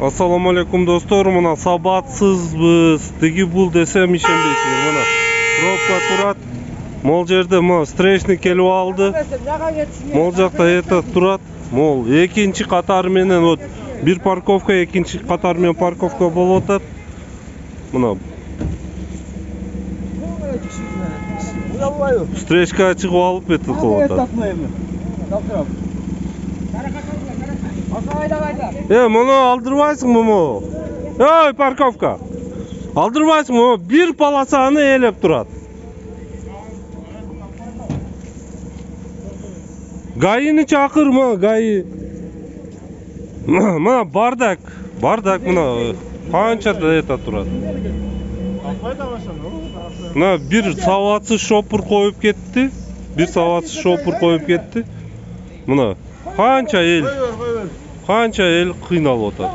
Assalamu alaikum dostlar, mına sabatsızбыз. Деги бул десем ишенбейсиңер. Мына пробка турат. Мол жерде мына встречный келип алды. Мол жакта турат. Мол экинчи катар менен вот бир парковка, экинчи катар менен парковка болуп атат. Мына встречка чыгып алып этип кылып атат. Муну алдырбайсыңбы му? Ой, парковка. Алдырбайсыңбы? Бир полосаны ээлеп турат. Гайыны чакырма, гайы. Мына бардак мына канча турат. Мына бир сабатсыз шопур коюп кетти. Мына Kança el kıynalı otar.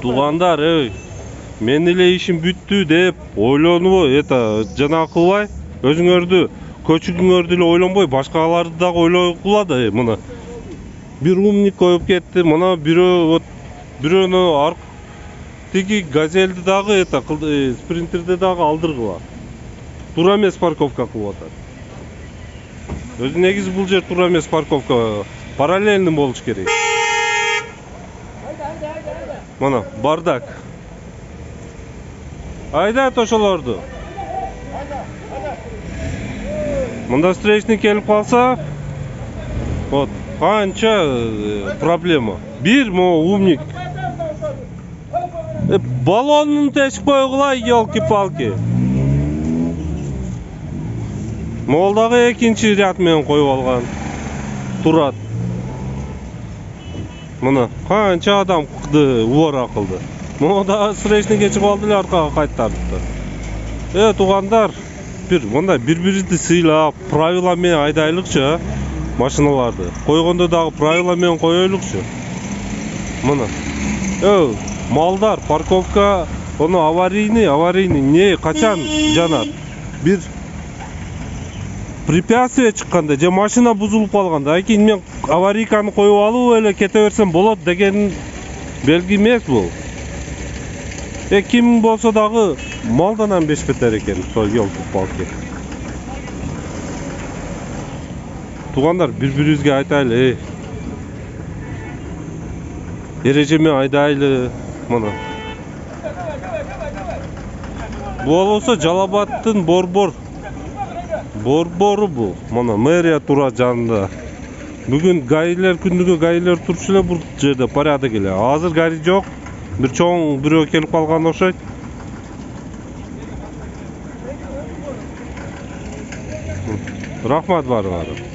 Туғандар, мен эле ишим бүттү деп ойлонуп, жана кылбай, өзүңөрдү, көчүгүңөрдү эле ойлонбой, башкаларды дагы ойлогула да, мына. Бир умник коюп кетти, мына бирөөнү тиги газелди дагы спринтерди дагы алдыргыла. Туура эмес парковка кылып атат. Өзү негизи бул жер туура эмес парковка, параллельный болуш керек. Мына бардак. Айдат ошолорду. Мында встречный келип калса, вот канча проблема. Бир умник. Баллонун тешип койгула, елки-палки. Молдагы экинчи ряд менен коюп алган. Турат. Мына канча адам убара кылды. Монда встречныйге чыгып алды эле, аркага кайтарды. Туугандар, мындай бири-бирибизди сыйлап, правила менен айдайлыкчы, машиналарды. Койгондо дагы правила менен коелукчу. Мына. Малдар, парковка, ону аварийный, не качан жанат? Бир препятствие чыкканда, же машина бузулуп калганда, кийин мен аварийканы коюп алып эле кете берсем болот деген белги эмес бул. Ким болсо дагы малдан бешбетер экен, сол елки-палки. Туугандар, бири-бирибизге айтайлы, эрежеме айдайлы, мына. Болсо Жалал-Абадтын Борбору бул. Мына мэрия тура жанында. Бүгүн гаилер күндүгө гаилер турчу эле бул жерде порядок эле. Азыр гаи жок. Бир чоң бирөө келип калган окшойт. Рахмат барыңар.